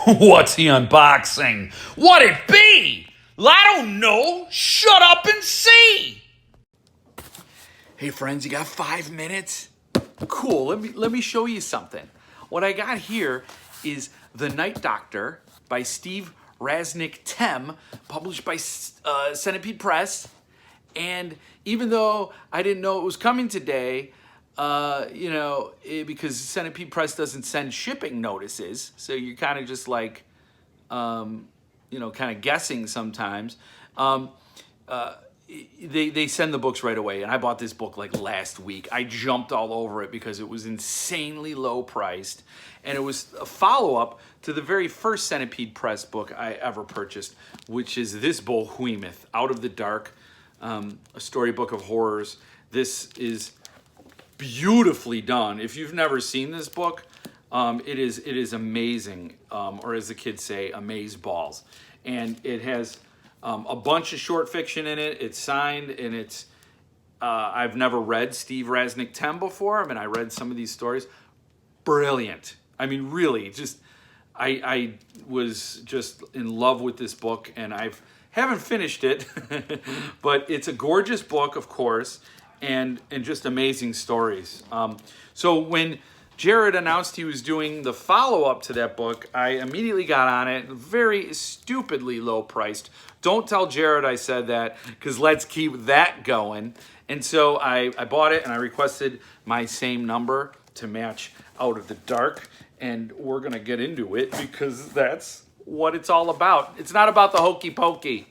What's he unboxing? What it be? I don't know. Shut up and see. Hey friends, you got 5 minutes? Cool, let me show you something. What I got here is The Night Doctor by Steve RASNIC TEM, published by Centipede Press. And even though I didn't know it was coming today, because Centipede Press doesn't send shipping notices, so you're kind of just like, kind of guessing sometimes. They send the books right away, and I bought this book like last week. I jumped all over it because it was insanely low priced, and it was a follow-up to the very first Centipede Press book I ever purchased, which is this Behemoth, Out of the Dark, a storybook of horrors. This is beautifully done. If you've never seen this book, it is amazing, or as the kids say, amaze balls. And it has a bunch of short fiction in it. It's signed, and it's I've never read Steve RASNIC TEM before. I mean, I read some of these stories. Brilliant. I mean, really, just I was just in love with this book, and haven't finished it, but it's a gorgeous book, of course, and just amazing stories. So when Jared announced he was doing the follow-up to that book, I immediately got on it, very stupidly low priced. Don't tell Jared I said that, because let's keep that going. And so I bought it, and I requested my same number to match Out of the Dark, and we're gonna get into it because that's what it's all about. It's not about the hokey pokey.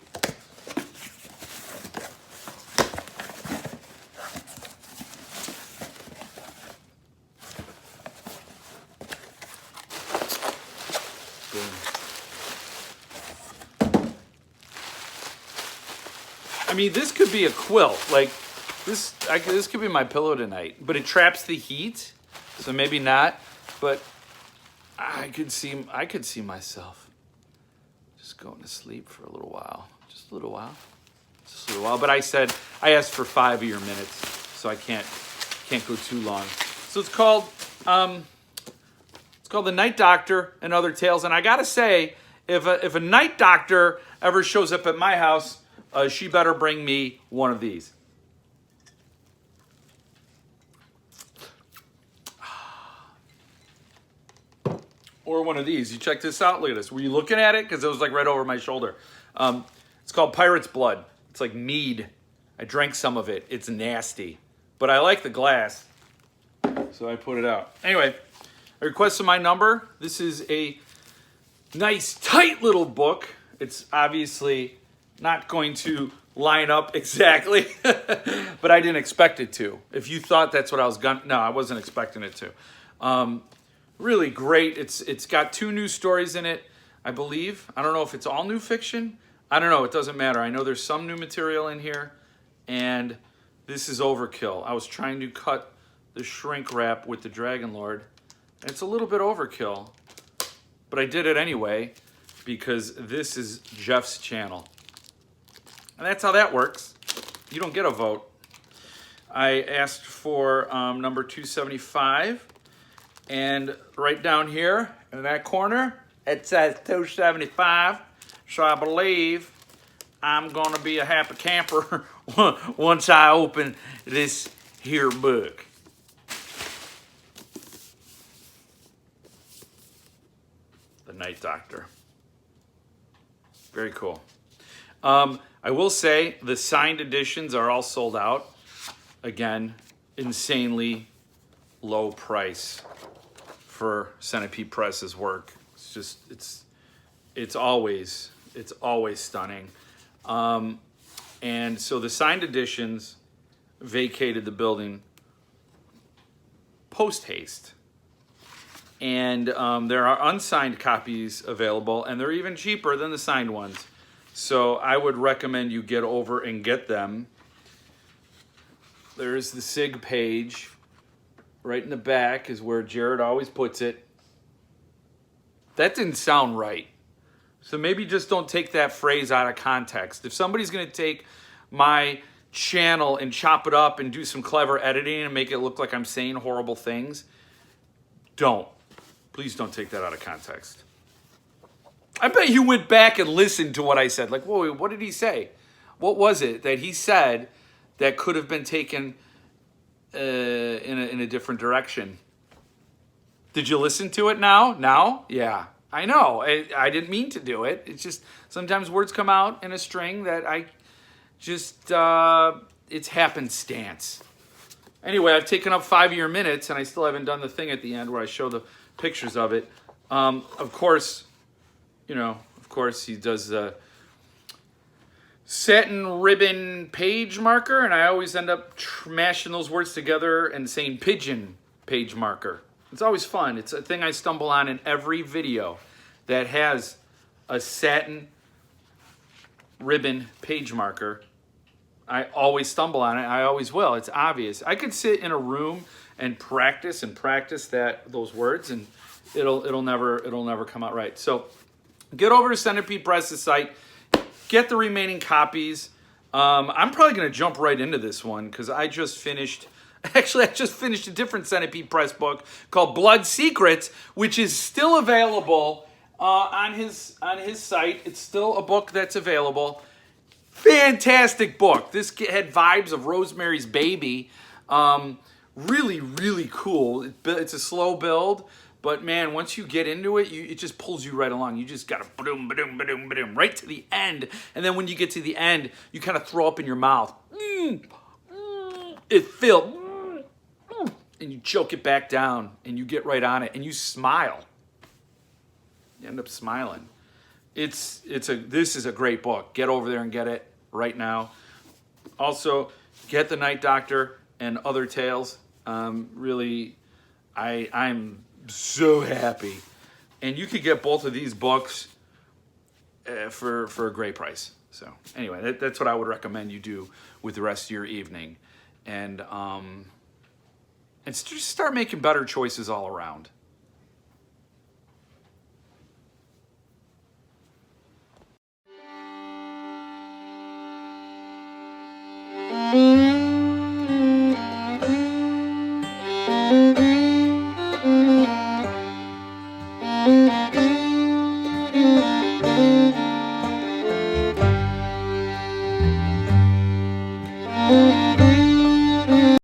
I mean, this could be a quilt. Like this could be my pillow tonight. But it traps the heat, so maybe not. But I could see myself just going to sleep for a little while, just a little while. But I asked for 5 of your minutes, so I can't go too long. So it's called The Night Doctor and Other Tales. And I gotta say, if a night doctor ever shows up at my house, she better bring me one of these. Or one of these. You check this out. Look at this. Were you looking at it? Because it was like right over my shoulder. It's called Pirate's Blood. It's like mead. I drank some of it. It's nasty. But I like the glass, so I put it out. Anyway, I requested my number. This is a nice, tight little book. It's obviously not going to line up exactly, but I didn't expect it to. If you thought that's what I was gonna, no, I wasn't expecting it to. Really great. It's got 2 new stories in it, I believe. I don't know if it's all new fiction. I don't know. It doesn't matter. I know there's some new material in here, and this is overkill. I was trying to cut the shrink wrap with the Dragon Lord. It's a little bit overkill, but I did it anyway because this is Jeff's channel. And that's how that works. You don't get a vote. I asked for number 275. And right down here in that corner, it says 275. So I believe I'm going to be a happy camper once I open this here book. The Night Doctor. Very cool. I will say the signed editions are all sold out. Again, insanely low price for Centipede Press's work. It's just it's always stunning. And so the signed editions vacated the building post haste. And there are unsigned copies available, and they're even cheaper than the signed ones. So I would recommend you get over and get them. There's the SIG page. Right in the back is where Jared always puts it. That didn't sound right. So maybe just don't take that phrase out of context. If somebody's going to take my channel and chop it up and do some clever editing and make it look like I'm saying horrible things, don't. Please don't take that out of context. I bet you went back and listened to what I said. Like, whoa, what did he say? What was it that he said that could have been taken in a different direction? Did you listen to it now? Now? Yeah, I know. I didn't mean to do it. It's just sometimes words come out in a string that I just, it's happenstance. Anyway, I've taken up 5 of your minutes, and I still haven't done the thing at the end where I show the pictures of it. Of course, he does the satin ribbon page marker, and I always end up mashing those words together and saying pigeon page marker. It's always fun. It's a thing I stumble on in every video that has a satin ribbon page marker. I always stumble on it. I always will. It's obvious. I could sit in a room and practice those words, and it'll never come out right. So get over to Centipede Press's site. Get the remaining copies. I'm probably going to jump right into this one because I just finished a different Centipede Press book called Blood Secrets, which is still available on his site. It's still a book that's available. Fantastic book. This had vibes of Rosemary's Baby. Really, really cool. It's a slow build, but man, once you get into it, it just pulls you right along. You just gotta ba-doom, ba-doom, ba-doom, ba-doom, right to the end. And then when you get to the end, you kind of throw up in your mouth. It filled. And you choke it back down, and you get right on it, and you smile. You end up smiling. This is a great book. Get over there and get it right now. Also, get The Night Doctor and Other Tales. Really, I'm so happy. And you could get both of these books for a great price. So anyway, that's what I would recommend you do with the rest of your evening. And just start making better choices all around.